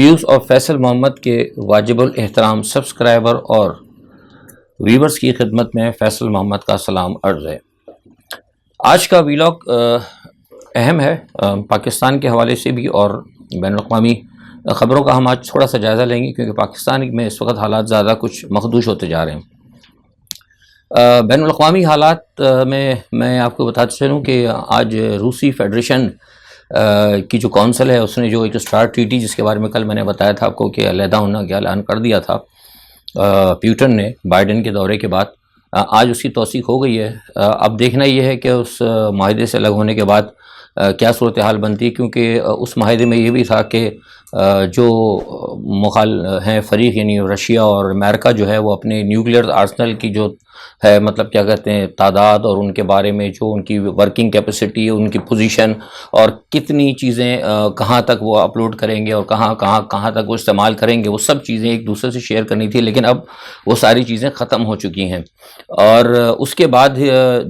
Views اور فیصل محمد کے واجب الاحترام سبسکرائبر اور ویورز کی خدمت میں فیصل محمد کا سلام عرض ہے۔ آج کا ویلاگ اہم ہے پاکستان کے حوالے سے بھی اور بین الاقوامی خبروں کا ہم آج تھوڑا سا جائزہ لیں گے، کیونکہ پاکستان میں اس وقت حالات زیادہ کچھ مخدوش ہوتے جا رہے ہیں۔ بین الاقوامی حالات میں آپ کو بتاتے چلوں کہ آج روسی فیڈریشن کی جو کونسل ہے اس نے جو ایک اسٹار ٹریٹی، جس کے بارے میں کل میں نے بتایا تھا آپ کو کہ علیحدہ ہونا کا اعلان کر دیا تھا پیوٹن نے بائیڈن کے دورے کے بعد، آج اس کی توثیق ہو گئی ہے۔ اب دیکھنا یہ ہے کہ اس معاہدے سے الگ ہونے کے بعد کیا صورتحال بنتی ہے، کیونکہ اس معاہدے میں یہ بھی تھا کہ جو ہیں فریق یعنی رشیا اور امریکہ جو ہے وہ اپنے نیوکلیئر آرسنل کی جو ہے مطلب کیا کہتے ہیں تعداد اور ان کے بارے میں جو ان کی ورکنگ کیپیسٹی ہے، ان کی پوزیشن اور کتنی چیزیں کہاں تک وہ اپلوڈ کریں گے اور کہاں تک وہ استعمال کریں گے، وہ سب چیزیں ایک دوسرے سے شیئر کرنی تھی، لیکن اب وہ ساری چیزیں ختم ہو چکی ہیں۔ اور اس کے بعد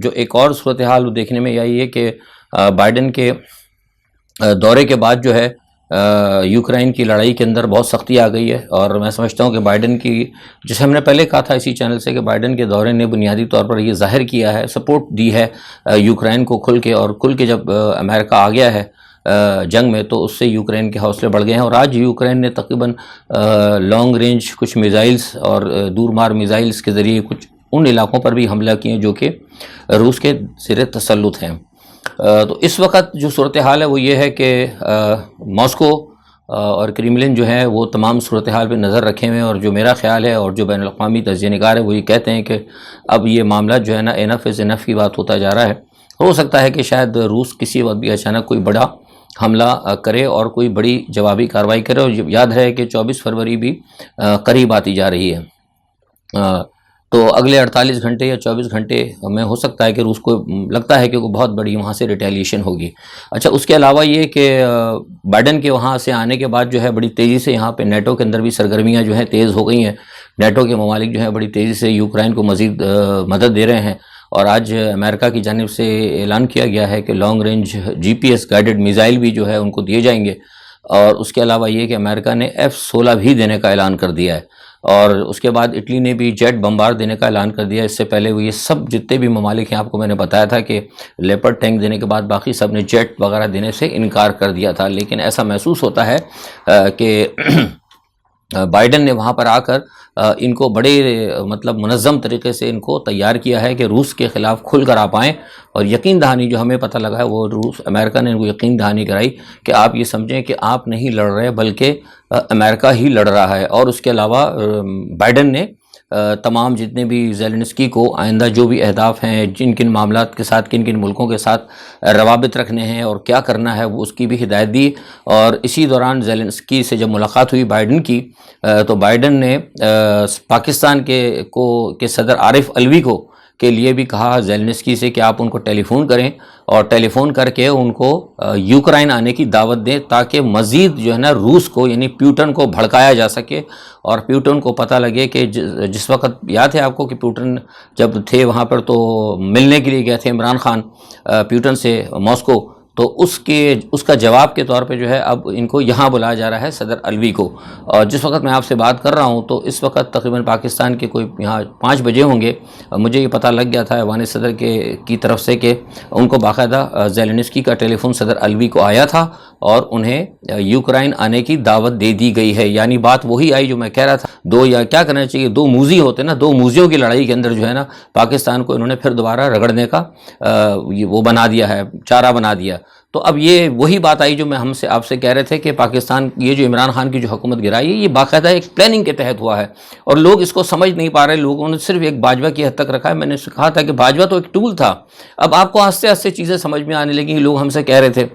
جو ایک اور صورتحال دیکھنے میں آئی ہے کہ بائیڈن کے دورے کے بعد جو ہے یوکرائن کی لڑائی کے اندر بہت سختی آ گئی ہے، اور میں سمجھتا ہوں کہ بائیڈن کی، جسے ہم نے پہلے کہا تھا اسی چینل سے، کہ بائیڈن کے دورے نے بنیادی طور پر یہ ظاہر کیا ہے، سپورٹ دی ہے یوکرائن کو کھل کے جب امریکہ آ گیا ہے جنگ میں، تو اس سے یوکرائن کے حوصلے بڑھ گئے ہیں، اور آج یوکرائن نے تقریباً لانگ رینج کچھ میزائلز اور دور مار میزائلز کے ذریعے کچھ ان علاقوں پر بھی حملہ کیے جو کہ روس کے زیر تسلط ہیں۔ تو اس وقت جو صورتحال ہے وہ یہ ہے کہ ماسکو اور کریملن جو ہے وہ تمام صورتحال پہ نظر رکھے ہوئے ہیں، اور جو میرا خیال ہے اور جو بین الاقوامی تجزیہ نگار ہے وہ یہ کہتے ہیں کہ اب یہ معاملہ جو ہے نا انف از انف کی بات ہوتا جا رہا ہے۔ ہو سکتا ہے کہ شاید روس کسی وقت بھی اچانک کوئی بڑا حملہ کرے اور کوئی بڑی جوابی کارروائی کرے، اور یاد ہے کہ 24 فروری بھی قریب آتی جا رہی ہے، تو اگلے 48 گھنٹے یا 24 گھنٹے میں ہو سکتا ہے کہ روس کو لگتا ہے کہ کوئی بہت بڑی وہاں سے ریٹیلیشن ہوگی۔ اچھا، اس کے علاوہ یہ کہ بائیڈن کے وہاں سے آنے کے بعد جو ہے بڑی تیزی سے یہاں پہ نیٹو کے اندر بھی سرگرمیاں جو ہیں تیز ہو گئی ہیں، نیٹو کے ممالک جو ہیں بڑی تیزی سے یوکرائن کو مزید مدد دے رہے ہیں، اور آج امریکہ کی جانب سے اعلان کیا گیا ہے کہ long range GPS guided missile بھی جو ہے ان کو دیے جائیں گے، اور اس کے علاوہ یہ کہ امریکہ نے F-16 بھی دینے کا اعلان کر دیا ہے، اور اس کے بعد اٹلی نے بھی جیٹ بمبار دینے کا اعلان کر دیا۔ اس سے پہلے وہ یہ سب جتنے بھی ممالک ہیں، آپ کو میں نے بتایا تھا کہ لیپرڈ ٹینک دینے کے بعد باقی سب نے جیٹ وغیرہ دینے سے انکار کر دیا تھا، لیکن ایسا محسوس ہوتا ہے کہ بائیڈن نے وہاں پر آ کر ان کو بڑے مطلب منظم طریقے سے ان کو تیار کیا ہے کہ روس کے خلاف کھل کر آپ آئیں، اور یقین دہانی جو ہمیں پتہ لگا ہے وہ امریکہ نے ان کو یقین دہانی کرائی کہ آپ یہ سمجھیں کہ آپ نہیں لڑ رہے بلکہ امریکہ ہی لڑ رہا ہے۔ اور اس کے علاوہ بائیڈن نے تمام جتنے بھی زیلنسکی کو آئندہ جو بھی اہداف ہیں، جن کن معاملات کے ساتھ کن ملکوں کے ساتھ روابط رکھنے ہیں اور کیا کرنا ہے، وہ اس کی بھی ہدایت دی۔ اور اسی دوران زیلنسکی سے جب ملاقات ہوئی بائیڈن کی، تو بائیڈن نے پاکستان کے صدر عارف علوی کے لیے بھی کہا زیلنسکی سے کہ آپ ان کو ٹیلی فون کریں، اور ٹیلی فون کر کے ان کو یوکرائن آنے کی دعوت دیں، تاکہ مزید جو ہے نا روس کو یعنی پیوٹن کو بھڑکایا جا سکے، اور پیوٹن کو پتہ لگے کہ جس وقت یاد ہے آپ کو کہ پیوٹن جب تھے وہاں پر تو ملنے کے لیے گئے تھے عمران خان پیوٹن سے ماسکو، تو اس کا جواب کے طور پہ جو ہے اب ان کو یہاں بلایا جا رہا ہے صدر علوی کو۔ اور جس وقت میں آپ سے بات کر رہا ہوں تو اس وقت تقریباً پاکستان کے کوئی یہاں 5 بجے ہوں گے، مجھے یہ پتہ لگ گیا تھا ایوان صدر کی طرف سے کہ ان کو باقاعدہ زیلنسکی کا ٹیلی فون صدر علوی کو آیا تھا، اور انہیں یوکرائن آنے کی دعوت دے دی گئی ہے۔ یعنی بات وہی آئی جو میں کہہ رہا تھا، یا کیا کرنا چاہیے، 2 موذی ہوتے نا، 2 موذیوں کی لڑائی کے اندر جو ہے نا پاکستان کو انہوں نے پھر دوبارہ رگڑنے کا وہ بنا دیا ہے، چارہ بنا دیا۔ تو اب یہ وہی بات آئی جو میں آپ سے کہہ رہے تھے کہ پاکستان یہ جو عمران خان کی جو حکومت گرائی ہے، یہ باقاعدہ ایک پلاننگ کے تحت ہوا ہے، اور لوگ اس کو سمجھ نہیں پا رہے۔ لوگوں نے صرف ایک باجوہ کی حد تک رکھا ہے۔ میں نے کہا تھا کہ باجوہ تو ایک ٹول تھا، اب آپ کو آہستہ آہستہ چیزیں سمجھ میں آنے لگیں۔ لوگ ہم سے کہہ رہے تھے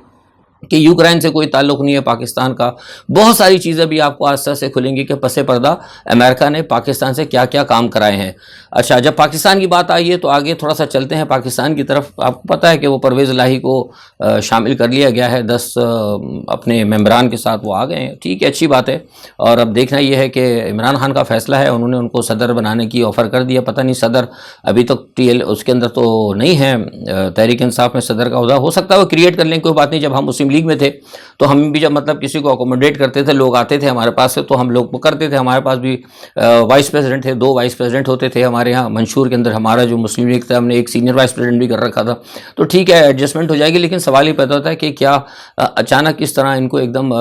کہ یوکرائن سے کوئی تعلق نہیں ہے پاکستان کا، بہت ساری چیزیں بھی آپ کو آہستہ سے کھلیں گی کہ پس پردہ امریکہ نے پاکستان سے کیا کیا کام کرائے ہیں۔ اچھا، جب پاکستان کی بات آئی ہے تو آگے تھوڑا سا چلتے ہیں پاکستان کی طرف۔ آپ کو پتہ ہے کہ وہ پرویز الہی کو شامل کر لیا گیا ہے، 10 اپنے ممبران کے ساتھ وہ آ گئے ہیں، ٹھیک ہے، اچھی بات ہے۔ اور اب دیکھنا یہ ہے کہ عمران خان کا فیصلہ ہے، انہوں نے ان کو صدر بنانے کی آفر کر دیا۔ پتہ نہیں صدر ابھی تک اس کے اندر تو نہیں ہے، تحریک انصاف میں صدر کا عہدہ ہو سکتا ہے وہ کریٹ کر لیں، کوئی بات نہیں، جب ہم مسلم لیگ میں تھے تو ہم بھی جب مطلب کسی کو اکوموڈیٹ کرتے تھے، لوگ آتے تھے ہمارے پاس سے تو ہم لوگ وہ کرتے تھے. ہمارے پاس بھی وائس پریزیڈنٹ تھے، 2 وائس پریزیڈنٹ ہوتے تھے ہمارے یہاں منشور کے اندر. ہمارا جو مسلم لیگ تھا ہم نے ایک سینئر وائس پریزیڈنٹ بھی کر رکھا تھا. تو ٹھیک ہے ایڈجسٹمنٹ ہو جائے گی، لیکن سوال یہ پیدا ہوتا ہے کہ کیا اچانک اس طرح ان کو ایک دم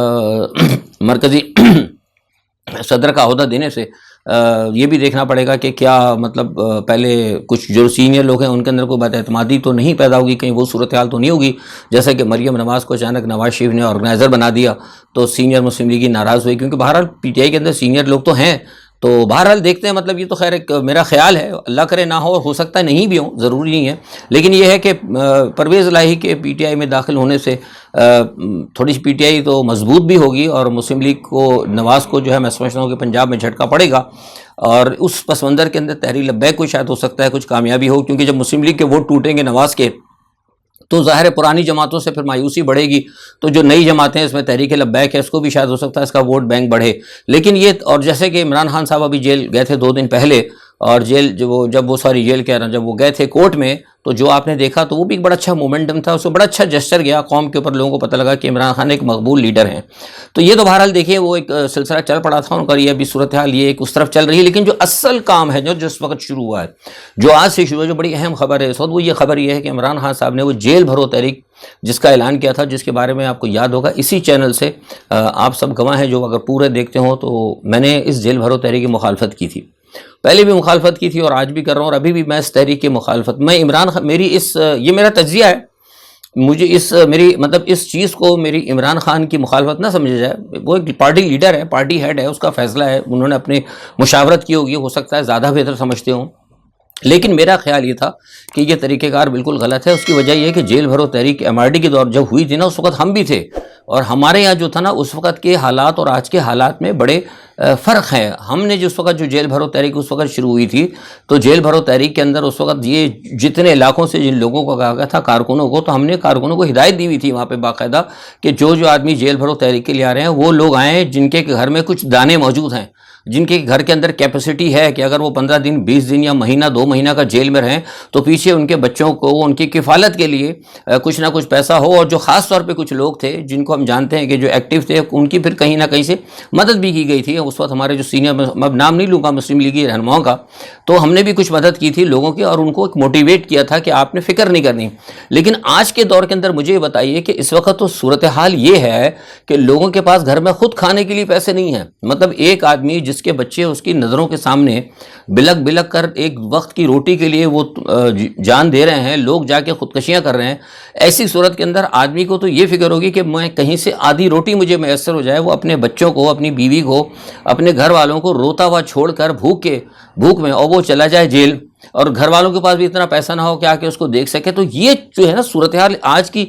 مرکزی صدر کا عہدہ دینے سے یہ بھی دیکھنا پڑے گا کہ کیا مطلب پہلے کچھ جو سینئر لوگ ہیں ان کے اندر کوئی بد اعتمادی تو نہیں پیدا ہوگی، کہیں وہ صورتحال تو نہیں ہوگی جیسا کہ مریم نواز کو اچانک نواز شریف نے آرگنائزر بنا دیا تو سینئر مسلم لیگی ناراض ہوئی. کیونکہ بہرحال پی ٹی آئی کے اندر سینئر لوگ تو ہیں، تو بہرحال دیکھتے ہیں. مطلب یہ تو خیر ایک میرا خیال ہے، اللہ کرے نہ ہو سکتا ہے نہیں بھی ہوں، ضروری نہیں ہے. لیکن یہ ہے کہ پرویز الہی کے پی ٹی آئی میں داخل ہونے سے تھوڑی سی پی ٹی آئی تو مضبوط بھی ہوگی اور مسلم لیگ کو نواز کو جو ہے میں سمجھتا ہوں کہ پنجاب میں جھٹکا پڑے گا اور اس پس منظر کے اندر تحریک لبیک کو شاید ہو سکتا ہے کچھ کامیابی ہو. کیونکہ جب مسلم لیگ کے ووٹ ٹوٹیں گے نواز کے تو ظاہر ہے پرانی جماعتوں سے پھر مایوسی بڑھے گی، تو جو نئی جماعتیں اس میں تحریک لبیک ہے اس کو بھی شاید ہو سکتا ہے اس کا ووٹ بینک بڑھے. لیکن یہ اور جیسے کہ عمران خان صاحب ابھی جیل گئے تھے 2 دن پہلے، اور جب وہ گئے تھے کورٹ میں تو جو آپ نے دیکھا تو وہ بھی ایک بڑا اچھا مومنٹم تھا، اس کو بڑا اچھا جسچر گیا قوم کے اوپر. لوگوں کو پتہ لگا کہ عمران خان ایک مقبول لیڈر ہیں. تو یہ تو بہرحال دیکھیے وہ ایک سلسلہ چل پڑا تھا ان کا، یہ ابھی صورتحال یہ ایک اس طرف چل رہی ہے. لیکن جو اصل کام ہے جو اس وقت شروع ہوا ہے، جو آج سے شروع ہے، جو بڑی اہم خبر ہے اس وقت، وہ یہ خبر یہ ہے کہ عمران خان صاحب نے وہ جیل بھرو تحریک جس کا اعلان کیا تھا، جس کے بارے میں آپ کو یاد ہوگا اسی چینل سے آپ سب گواہ ہیں جو اگر پورے دیکھتے ہوں تو میں نے اس جیل بھرو تحریک کی مخالفت کی تھی، پہلے بھی مخالفت کی تھی اور آج بھی کر رہا ہوں، اور ابھی بھی میں اس تحریک کی مخالفت میں یہ میرا تجزیہ ہے. مجھے اس چیز کو میری عمران خان کی مخالفت نہ سمجھا جائے. وہ ایک پارٹی لیڈر ہے، پارٹی ہیڈ ہے، اس کا فیصلہ ہے، انہوں نے اپنی مشاورت کی ہوگی، ہو سکتا ہے زیادہ بہتر سمجھتے ہوں. لیکن میرا خیال یہ تھا کہ یہ طریقہ کار بالکل غلط ہے. اس کی وجہ یہ ہے کہ جیل بھرو تحریک ایم آر ڈی کے دور جب ہوئی تھی نا، اس وقت ہم بھی تھے، اور ہمارے یہاں جو تھا نا اس وقت کے حالات اور آج کے حالات میں بڑے فرق ہیں. ہم نے جس وقت جو جیل بھرو تحریک اس وقت شروع ہوئی تھی تو جیل بھرو تحریک کے اندر اس وقت یہ جتنے علاقوں سے جن لوگوں کو کہا گیا تھا کارکنوں کو، تو ہم نے کارکنوں کو ہدایت دی ہوئی تھی وہاں پہ باقاعدہ کہ جو آدمی جیل بھرو تحریک کے لیے آ رہے ہیں وہ لوگ آئیں جن کے گھر میں کچھ دانے موجود ہیں، جن کے گھر کے اندر کیپیسٹی ہے کہ اگر وہ 15 دن 20 دن یا مہینہ 2 مہینہ کا جیل میں رہیں تو پیچھے ان کے بچوں کو ان کی کفالت کے لیے کچھ نہ کچھ پیسہ ہو. اور جو خاص طور پہ کچھ لوگ تھے جن کو ہم جانتے ہیں کہ جو ایکٹیو تھے ان کی پھر کہیں نہ کہیں سے مدد بھی کی گئی تھی. اس وقت ہمارے جو سینئر، اب نام نہیں لوں گا مسلم لیگی رہنماؤں کا، تو ہم نے بھی کچھ مدد کی تھی لوگوں کی اور ان کو ایک موٹیویٹ کیا تھا کہ آپ نے فکر نہیں کرنی. لیکن آج کے دور کے اندر مجھے یہ بتائیے کہ اس وقت تو صورتحال یہ ہے کہ لوگوں کے پاس گھر میں خود کھانے کے لیے پیسے نہیں ہیں. مطلب ایک آدمی جس کے بچے اس کی نظروں کے سامنے بلک بلک کر ایک وقت کی روٹی کے لیے وہ جان دے رہے ہیں، لوگ جا کے خودکشیاں کر رہے ہیں، ایسی صورت کے اندر آدمی کو تو یہ فکر ہوگی کہ میں کہیں سے آدھی روٹی مجھے میسر ہو جائے. وہ اپنے بچوں کو، اپنی بیوی کو، اپنے گھر والوں کو روتا ہوا چھوڑ کر بھوک میں، اور وہ چلا جائے جیل، اور گھر والوں کے پاس بھی اتنا پیسہ نہ ہو کہ آ کے اس کو دیکھ سکے. تو یہ جو ہے نا صورتحال آج کی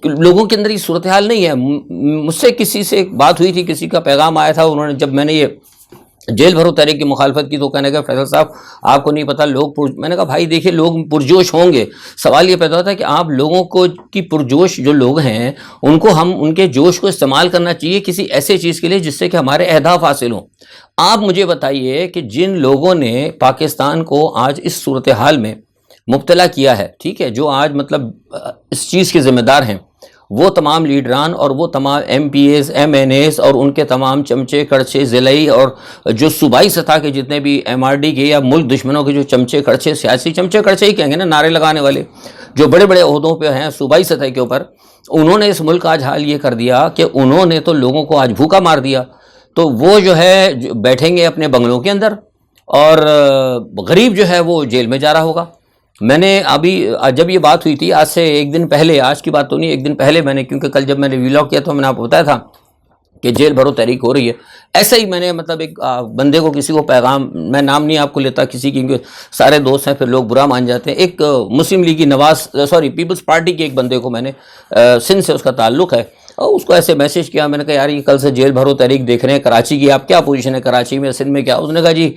لوگوں کے اندر یہ صورتحال نہیں ہے. مجھ سے کسی سے ایک بات ہوئی تھی، کسی کا پیغام آیا تھا، انہوں نے جب میں نے یہ جیل بھرو تحریک کی مخالفت کی تو کہنے کا فیصل صاحب آپ کو نہیں پتا لوگ میں نے کہا بھائی دیکھیے لوگ پرجوش ہوں گے. سوال یہ پیدا ہوتا ہے کہ آپ لوگوں کو کی پرجوش جو لوگ ہیں ان کو ہم ان کے جوش کو استعمال کرنا چاہیے کسی ایسے چیز کے لیے جس سے کہ ہمارے اہداف حاصل ہوں. آپ مجھے بتائیے کہ جن لوگوں نے پاکستان کو آج اس صورتحال میں مبتلا کیا ہے، ٹھیک ہے، جو آج مطلب اس چیز کے ذمہ دار ہیں، وہ تمام لیڈران اور وہ تمام MPAs, MNAs اور ان کے تمام چمچے کڑچے ضلعی اور جو صوبائی سطح کے جتنے بھی ایم آر ڈی کے یا ملک دشمنوں کے جو چمچے کڑچے، سیاسی چمچے کڑچے ہی کہیں گے نا، نعرے لگانے والے جو بڑے بڑے عہدوں پہ ہیں صوبائی سطح کے اوپر، انہوں نے اس ملک کا آج حال یہ کر دیا کہ انہوں نے تو لوگوں کو آج بھوکا مار دیا. تو وہ جو ہے بیٹھیں گے اپنے بنگلوں کے اندر اور غریب جو ہے وہ جیل میں جا رہا ہوگا. میں نے ابھی جب یہ بات ہوئی تھی آج سے ایک دن پہلے، آج کی بات تو نہیں، ایک دن پہلے میں نے، کیونکہ کل جب میں نے ویلاگ کیا تو میں نے آپ کو بتایا تھا کہ جیل بھرو تحریک ہو رہی ہے. ایسا ہی میں نے مطلب ایک بندے کو، کسی کو پیغام، میں نام نہیں آپ کو لیتا کسی کی، کیونکہ سارے دوست ہیں پھر لوگ برا مان جاتے ہیں. ایک مسلم لیگی پیپلز پارٹی کے ایک بندے کو میں نے، سندھ سے اس کا تعلق ہے، اور اس کو ایسے میسیج کیا. میں نے کہا یار یہ کل سے جیل بھرو تحریک دیکھ رہے ہیں کراچی کی، آپ کیا پوزیشن ہے کراچی میں، سندھ میں کیا؟ اس نے کہا جی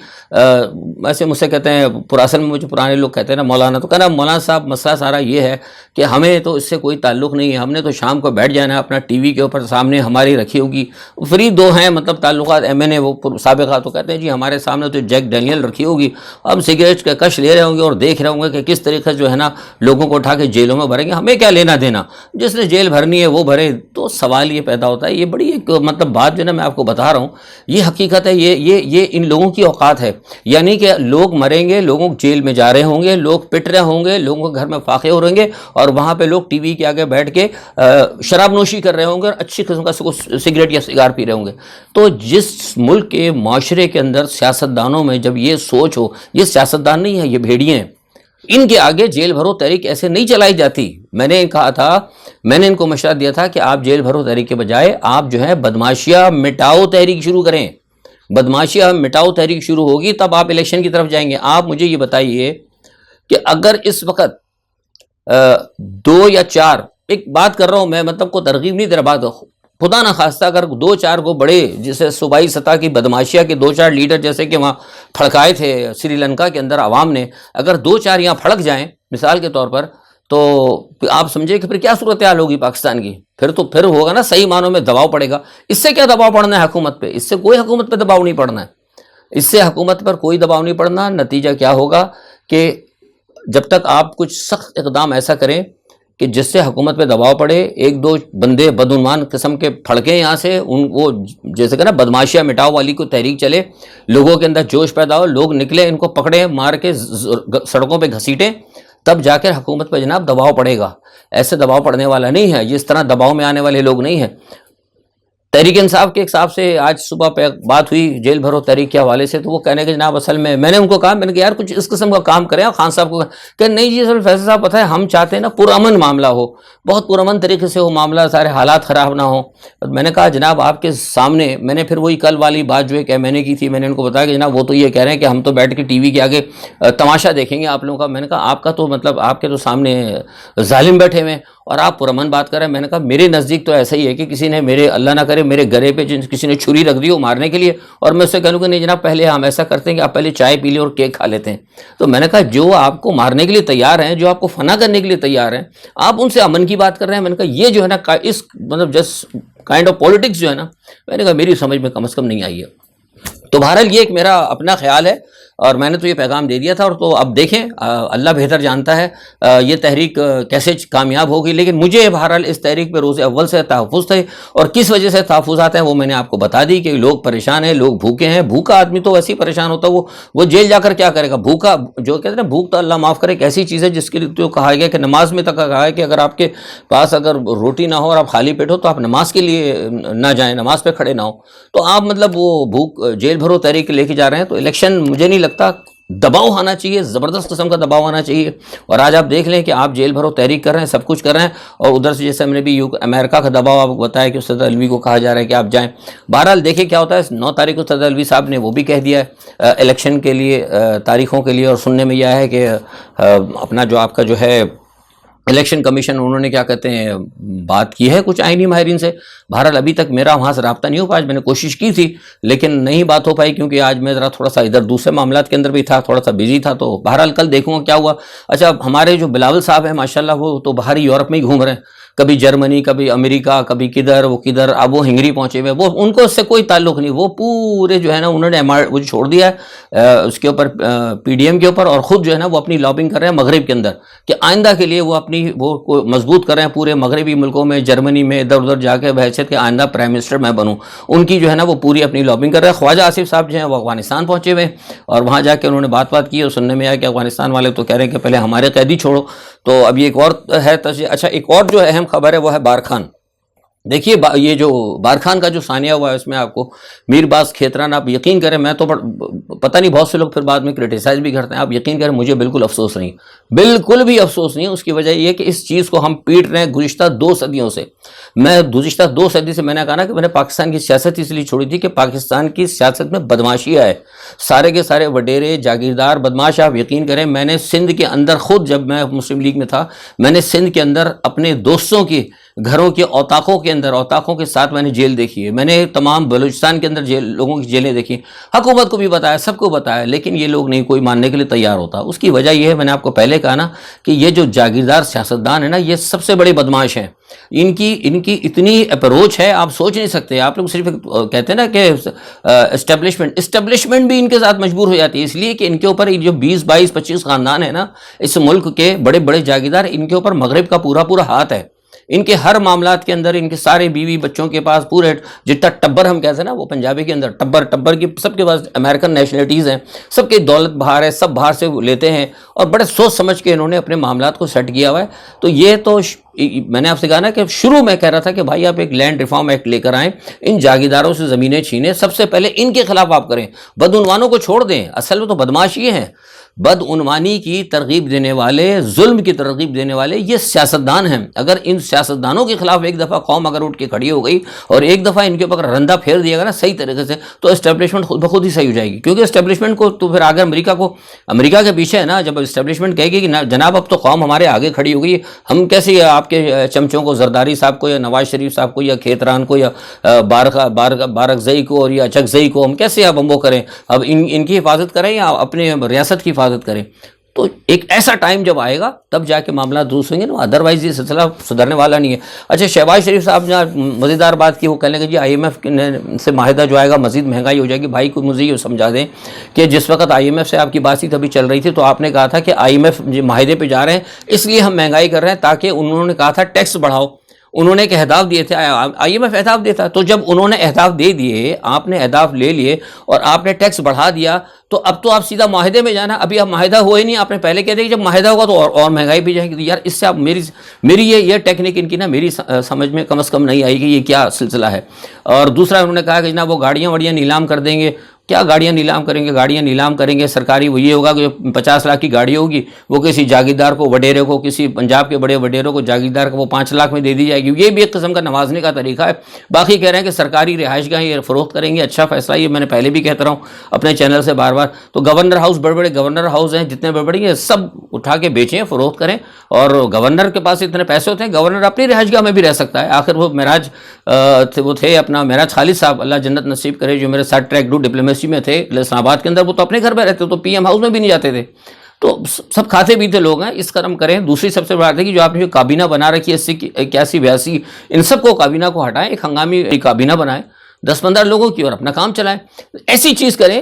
ایسے مجھ سے کہتے ہیں، اصل میں مجھے پرانے لوگ کہتے ہیں نا مولانا، تو کہنا مولانا صاحب مسئلہ سارا یہ ہے کہ ہمیں تو اس سے کوئی تعلق نہیں ہے، ہم نے تو شام کو بیٹھ جانا ہے اپنا ٹی وی کے اوپر سامنے ہماری رکھی ہوگی، فری 2 ہیں مطلب تعلقات ایم این اے وہ سابقہ، تو کہتے ہیں جی ہمارے سامنے تو جیک ڈینیل رکھی ہوگی، ہم سگریٹ کا کش لے رہے ہوں گے اور دیکھ رہے ہوں گے کہ کس طریقے سے جو ہے نا لوگوں کو اٹھا کے جیلوں میں بھریں گے، ہمیں کیا لینا دینا، جس نے جیل بھرنی ہے وہ بھرے. تو سوال یہ پیدا ہوتا ہے، یہ بڑی ایک مطلب بات جو ہے نا میں آپ کو بتا رہا ہوں، یہ حقیقت ہے، یہ ان لوگوں کی اوقات ہے. یعنی کہ لوگ مریں گے، لوگوں جیل میں جا رہے ہوں گے، لوگ پٹ رہے ہوں گے، لوگوں کے گھر میں فاقے ہو رہیں گے، اور وہاں پہ لوگ ٹی وی کے آگے بیٹھ کے شراب نوشی کر رہے ہوں گے اور اچھی قسم کا سگریٹ یا سگار پی رہے ہوں گے. تو جس ملک کے معاشرے کے اندر سیاستدانوں میں جب یہ سوچ ہو، یہ سیاستدان نہیں ہے، یہ بھیڑیے ہیں، ان کے آگے جیل بھرو تحریک ایسے نہیں چلائی جاتی. میں نے کہا تھا، میں نے ان کو مشورہ دیا تھا کہ آپ جیل بھرو تحریک کے بجائے آپ جو ہے بدماشیہ مٹاؤ تحریک شروع کریں. بدماشیہ مٹاؤ تحریک شروع ہوگی تب آپ الیکشن کی طرف جائیں گے. آپ مجھے یہ بتائیے کہ اگر اس وقت 2 یا 4، ایک بات کر رہا ہوں میں، مطلب کو ترغیب نہیں دے رہا، بات خدا نہ خواستہ اگر 2-4 کو بڑے جسے صوبائی سطح کی بدماشیہ کے 2-4 لیڈر جیسے کہ وہاں پھڑکائے تھے سری لنکا کے اندر عوام نے، اگر 2-4 یہاں پھڑک جائیں مثال کے طور پر، تو آپ سمجھے کہ پھر کیا صورتحال ہوگی پاکستان کی. پھر ہوگا نا صحیح معنوں میں دباؤ پڑے گا. اس سے کیا دباؤ پڑنا ہے حکومت پہ؟ اس سے کوئی حکومت پہ دباؤ نہیں پڑنا ہے، اس سے حکومت پر کوئی دباؤ نہیں پڑنا. نتیجہ کیا ہوگا کہ جب تک آپ کچھ سخت اقدام ایسا کریں کہ جس سے حکومت پہ دباؤ پڑے، 1-2 بندے بدعنوان قسم کے پھڑکیں یہاں سے، وہ جیسے کہ نا بدماشیہ مٹاؤ والی کو تحریک چلے، لوگوں کے اندر جوش پیدا ہو، لوگ نکلے، ان کو پکڑیں، مار کے سڑکوں پہ گھسیٹیں، تب جا کر حکومت پہ جناب دباؤ پڑے گا. ایسے دباؤ پڑنے والا نہیں ہے، جس طرح دباؤ میں آنے والے لوگ نہیں ہیں. تحریک انصاف کے ایک صاحب سے آج صبح پہ بات ہوئی جیل بھرو تحریک کے حوالے سے، تو وہ کہنے کہ جناب اصل میں نے ان کو کہا، میں نے کہا یار کچھ اس قسم کا کام کریں. خان صاحب کو کہ نہیں جی اصل فیصل صاحب پتہ ہے ہم چاہتے ہیں نا پرامن معاملہ ہو، بہت پرامن طریقے سے ہو معاملہ، سارے حالات خراب نہ ہوں. میں نے کہا جناب آپ کے سامنے میں نے پھر وہی کل والی بات جو ہے کہ میں نے کی تھی، میں نے ان کو بتایا کہ جناب وہ تو یہ کہہ رہے ہیں کہ ہم تو بیٹھ کے ٹی وی کے آگے تماشا دیکھیں گے آپ لوگوں کا. میں نے کہا آپ کا تو مطلب آپ کے تو سامنے ظالم بیٹھے ہوئے ہیں اور آپ پرامن بات کر رہے ہیں. میں نے کہا میرے نزدیک تو ایسا ہی ہے کہ کسی نے میرے اللہ نہ کرے میرے گلے پہ کسی نے چھری رکھ دی ہو مارنے کے لیے، اور میں اس سے کہوں کہ نہیں جناب پہلے ہم ایسا کرتے ہیں کہ آپ پہلے چائے پی لیں اور کیک کھا لیتے ہیں. تو میں نے کہا جو آپ کو مارنے کے لیے تیار ہیں، جو آپ کو فنا کرنے کے لیے تیار ہیں، آپ ان سے امن کی بات کر رہے ہیں. میں نے کہا یہ جو ہے نا اس مطلب جس کائنڈ آف پولیٹکس جو ہے نا، میں نے کہا میری سمجھ میں کم از کم نہیں آئی ہے. تو بہرحال یہ ایک میرا اپنا خیال ہے اور میں نے تو یہ پیغام دے دیا تھا. اور تو اب دیکھیں اللہ بہتر جانتا ہے یہ تحریک کیسے کامیاب ہوگی. لیکن مجھے بہرحال اس تحریک پہ روز اول سے تحفظ تھے، اور کس وجہ سے تحفظات ہیں وہ میں نے آپ کو بتا دی کہ لوگ پریشان ہیں، لوگ بھوکے ہیں. بھوکا آدمی تو ویسے ہی پریشان ہوتا ہے، وہ جیل جا کر کیا کرے گا؟ بھوکا جو کہتے ہیں نا بھوک تو اللہ معاف کرے، ایک ایسی چیز ہے جس کے لیے تو کہا گیا کہ نماز میں تک کہا ہے کہ اگر آپ کے پاس اگر روٹی نہ ہو اور آپ خالی پیٹ ہو تو آپ نماز کے لیے نہ جائیں، نماز پہ کھڑے نہ ہو. تو آپ مطلب وہ بھوک جیل بھرو تحریک لے کے جا رہے ہیں. تو الیکشن مجھے نہیں لگتا، دباؤ آنا چاہیے، زبردست قسم کا دباؤ آنا چاہیے. اور آج آپ دیکھ لیں کہ آپ جیل بھرو تحریک کر رہے ہیں، سب کچھ کر رہے ہیں، اور ادھر سے جیسے ہم نے بھی امریکہ کا دباؤ آپ کو بتایا کہ استاد الوی کو کہا جا رہا ہے کہ آپ جائیں. بہرحال دیکھیں کیا ہوتا ہے. 9 تاریخ کو استاد الوی صاحب نے وہ بھی کہہ دیا ہے الیکشن کے لیے تاریخوں کے لیے. اور سننے میں یہ ہے کہ اپنا جو آپ کا جو ہے الیکشن کمیشن انہوں نے کیا کہتے ہیں بات کی ہے کچھ آئینی ماہرین سے. بہرحال ابھی تک میرا وہاں سے رابطہ نہیں ہو پایا. میں نے کوشش کی تھی لیکن نہیں بات ہو پائی کیونکہ آج میں ذرا تھوڑا سا ادھر دوسرے معاملات کے اندر بھی تھا، تھوڑا سا بزی تھا. تو بہرحال کل دیکھوں گا کیا ہوا. اچھا ہمارے جو بلاول صاحب ہیں ماشاءاللہ وہ تو باہر ہی یورپ میں ہی گھوم رہے ہیں، کبھی جرمنی، کبھی امریکہ، کبھی کدھر وہ کدھر. اب وہ ہنگری پہنچے ہوئے، وہ ان کو اس سے کوئی تعلق نہیں. وہ پورے جو ہے نا انہوں نے وہ چھوڑ دیا ہے اس کے اوپر پی ڈی ایم کے اوپر، اور خود جو ہے نا وہ اپنی لابنگ کر رہے ہیں مغرب کے اندر کہ آئندہ کے لیے وہ اپنی وہ مضبوط کر رہے ہیں پورے مغربی ملکوں میں، جرمنی میں ادھر ادھر جا کے بحثیت کہ آئندہ پرائم منسٹر میں بنوں. ان کی جو ہے نا وہ پوری اپنی لابنگ کر رہے ہیں. خواجہ آصف صاحب جو ہیں وہ افغانستان پہنچے ہوئے اور وہاں جا کے انہوں نے بات کی اور سننے میں آیا کہ افغانستان والے تو کہہ رہے ہیں کہ پہلے ہمارے قیدی چھوڑو. تو اب یہ ایک اور ہے. اچھا ایک اور جو اہم خبر ہے وہ ہے بارکھان. دیکھیے یہ جو بارکھان کا جو ثانیہ ہوا ہے اس میں آپ کو میر باز کھیتران، آپ یقین کریں میں تو پتہ نہیں بہت سے لوگ پھر بعد میں کرٹیسائز بھی کرتے ہیں، آپ یقین کریں مجھے بالکل افسوس نہیں، بالکل بھی افسوس نہیں. اس کی وجہ یہ کہ اس چیز کو ہم پیٹ رہے ہیں گزشتہ 2 صدیوں سے. میں گزشتہ 2 صدی سے میں نے کہا نا کہ میں نے پاکستان کی سیاست اس لیے چھوڑی تھی کہ پاکستان کی سیاست میں بدماشی ہے، سارے کے سارے وڈیرے جاگیردار بدماش. آپ یقین کریں میں نے سندھ کے اندر خود جب میں مسلم لیگ میں تھا میں نے سندھ کے اندر اپنے دوستوں کی گھروں کے اوطاقوں کے اندر اوطاقوں کے ساتھ میں نے جیل دیکھی ہے. میں نے تمام بلوچستان کے اندر لوگوں کی جیلیں دیکھی، حکومت کو بھی بتایا، سب کو بتایا، لیکن یہ لوگ نہیں کوئی ماننے کے لیے تیار ہوتا. اس کی وجہ یہ ہے میں نے آپ کو پہلے کہا نا کہ یہ جو جاگیردار سیاستدان ہیں نا یہ سب سے بڑے بدماش ہیں. ان کی اتنی اپروچ ہے آپ سوچ نہیں سکتے. آپ لوگ صرف کہتے ہیں نا کہ اسٹیبلشمنٹ بھی ان کے ساتھ مجبور ہو جاتی ہے، اس لیے کہ ان کے اوپر جو 20 22 25 خاندان ہیں نا اس ملک کے بڑے بڑے جاگیردار، ان کے اوپر مغرب کا پورا ہاتھ ہے. ان کے ہر معاملات کے اندر ان کے سارے بیوی بچوں کے پاس پورے جتنا ٹبر ہم کہتے ہیں نا وہ پنجابی کے اندر ٹبر کی سب کے پاس امریکن نیشنلٹیز ہیں، سب کی دولت باہر ہے، سب باہر سے لیتے ہیں اور بڑے سوچ سمجھ کے انہوں نے اپنے معاملات کو سیٹ کیا ہوا ہے۔ تو یہ تو میں نے آپ سے کہا نا کہ شروع میں کہہ رہا تھا کہ بھائی آپ ایک لینڈ ریفارم ایکٹ لے کر آئیں، ان جاگیرداروں سے زمینیں چھینیں، سب سے پہلے ان کے خلاف آپ کریں، بدعنوانوں کو چھوڑ دیں۔ اصل میں تو بدماش یہ ہیں، بدعنوانی کی ترغیب دینے والے، ظلم کی ترغیب دینے والے یہ سیاستدان ہیں۔ اگر ان سیاستدانوں کے خلاف ایک دفعہ قوم اگر اٹھ کے کھڑی ہو گئی اور ایک دفعہ ان کے اوپر رندہ پھیر دیا گیا نا صحیح طریقے سے، تو اسٹیبلشمنٹ خود بخود ہی صحیح ہو جائے گی، کیونکہ اسٹیبلشمنٹ کو تو پھر آگے امریکہ کے پیچھے ہے نا، جب اسٹیبلشمنٹ کہے گی کہ جناب اب تو قوم ہمارے آگے کھڑی ہو گئی، ہم کیسے آپ کے چمچوں کو، زرداری صاحب کو یا نواز شریف صاحب کو یا کھیتران کو یا بارکزئی کو اور یا اچکزئی کو ہم کیسے اب وہ کریں، اب ان کی حفاظت کریں یا اپنے ریاست کی حفاظت کریں؟ تو ایک ایسا ٹائم جب آئے گا تب جا کے معاملات درست ہوں گے نا، ادروائز یہ سلسلہ سدھرنے والا نہیں ہے۔ اچھا، شہباز شریف صاحب نے مزیدار بات کی، وہ کہنے لگے جی آئی ایم ایف سے معاہدہ جو آئے گا مزید مہنگائی ہو جائے گی۔ بھائی کو مجھے یہ سمجھا دیں کہ جس وقت آئی ایم ایف سے آپ کی بات چیت ابھی چل رہی تھی تو آپ نے کہا تھا کہ آئی ایم ایف معاہدے پہ جا رہے ہیں اس لیے ہم مہنگائی کر رہے ہیں، تاکہ انہوں نے کہا تھا ٹیکس بڑھاؤ، انہوں نے ایک اہداف دیے تھے، آئی ایم ایف اہداف دیتا، تو جب انہوں نے اہداف دے دیے، آپ نے اہداف لے لیے اور آپ نے ٹیکس بڑھا دیا، تو اب تو آپ سیدھا معاہدے میں جانا۔ ابھی اب معاہدہ ہوا ہی نہیں، آپ نے پہلے کہہ دیا کہ جب معاہدہ ہوگا تو اور مہنگائی بھی جائے گی۔ تو یار اس سے آپ میری یہ ٹیکنیک ان کی نا میری سمجھ میں کم از کم نہیں آئی کہ یہ کیا سلسلہ ہے۔ اور دوسرا انہوں نے کہا کہ جناب وہ گاڑیاں نیلام کر دیں گے۔ کیا گاڑیاں نیلام کریں گے؟ گاڑیاں نیلام کریں گے سرکاری، وہ یہ ہوگا کہ 50 لاکھ کی گاڑی ہوگی وہ کسی جاگیردار کو، وڈیرے کو، کسی پنجاب کے بڑے وڈیروں کو، جاگیردار کو وہ 5 لاکھ میں دے دی جائے گی۔ یہ بھی ایک قسم کا نوازنے کا طریقہ ہے۔ باقی کہہ رہے ہیں کہ سرکاری رہائش گاہیں یہ فروخت کریں گے، اچھا فیصلہ، یہ میں نے پہلے بھی کہتا رہا ہوں اپنے چینل سے بار بار۔ تو گورنر ہاؤس، بڑے گورنر ہاؤس ہیں جتنے بڑے یہ سب اٹھا کے بیچیں، فروخت کریں، اور گورنر کے پاس اتنے پیسے ہوتے ہیں گورنر اپنی رہائش گاہ میں بھی رہ سکتا ہے۔ آخر وہ وہ تھے اپنا معراج خالد صاحب، اللہ جنت نصیب کرے، جو میرے ساتھ ٹریک 2 ڈپلومیسی میں تھے اسلام آباد کے اندر، وہ تو اپنے گھر میں رہتے، تو پی ایم ہاؤس میں بھی نہیں جاتے تھے، تو سب کھاتے پیتے لوگ ہیں، اس کرم کریں۔ دوسری سب سے بڑی بات ہے کہ جو آپ نے کابینہ بنا رکھی ہے 80 81 82 ان سب کو کابینہ کو ہٹائیں، ایک ہنگامی کابینہ بنائیں 10-15 لوگوں کی اور اپنا کام چلائیں، ایسی چیز کریں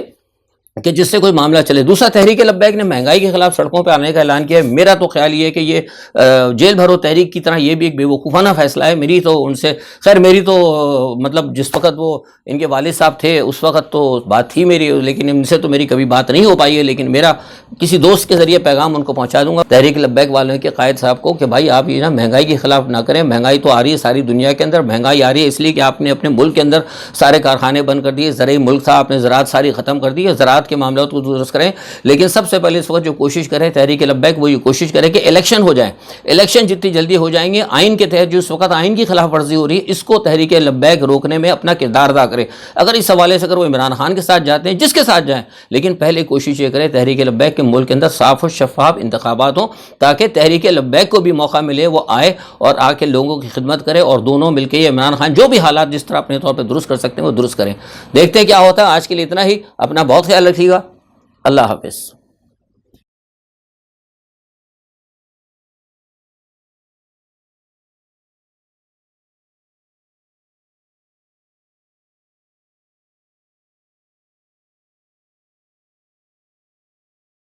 کہ جس سے کوئی معاملہ چلے۔ دوسرا، تحریک لبیک نے مہنگائی کے خلاف سڑکوں پہ آنے کا اعلان کیا ہے۔ میرا تو خیال یہ ہے کہ یہ جیل بھرو تحریک کی طرح یہ بھی ایک بے وقوفانہ فیصلہ ہے۔ میری تو مطلب جس وقت وہ ان کے والد صاحب تھے اس وقت تو بات تھی میری، لیکن ان سے تو میری کبھی بات نہیں ہو پائی ہے، لیکن میرا کسی دوست کے ذریعے پیغام ان کو پہنچا دوں گا تحریک لبیک والوں کے قائد صاحب کو کہ بھائی آپ یہ نا مہنگائی کے خلاف نہ کریں۔ مہنگائی تو آ رہی ہے ساری دنیا کے اندر، مہنگائی آ رہی ہے اس لیے کہ آپ نے اپنے ملک کے اندر سارے کارخانے بند کر دیے، زرعی ملک تھا، آپ نے زراعت ساری ختم کر دی ہے، زراعت کے معاملات کو درست کریں۔ لیکن سب سے پہلے اس وقت جو کوشش کریں تحریک لبیک، وہ یہ کوشش کریں کہ الیکشن ہو جائیں، الیکشن جتنی جلدی ہو جائیں گے، آئین کے تحت جو اس وقت آئین کی خلاف ورزی ہو رہی ہے اس کو تحریک لبیک روکنے میں اپنا کردار ادا کرے۔ اگر اس حوالے سے اگر وہ عمران خان کے ساتھ جاتے ہیں، جس کے ساتھ جائیں، لیکن پہلے کوشش یہ کرے تحریک لبیک کے ملک کے اندر صاف و شفاف انتخابات ہوں، تاکہ تحریک لبیک کو بھی موقع ملے وہ آئے اور آ کے لوگوں کی خدمت کرے، اور دونوں مل کے یہ عمران خان جو بھی حالات جس طرح اپنے طور پہ درست کر سکتے ہیں وہ درست کریں۔ دیکھتے ہیں کیا ہوتا ہے۔ آج کے لیے اتنا ہی، اپنا بہت خیال رکھیے گا، اللہ حافظ۔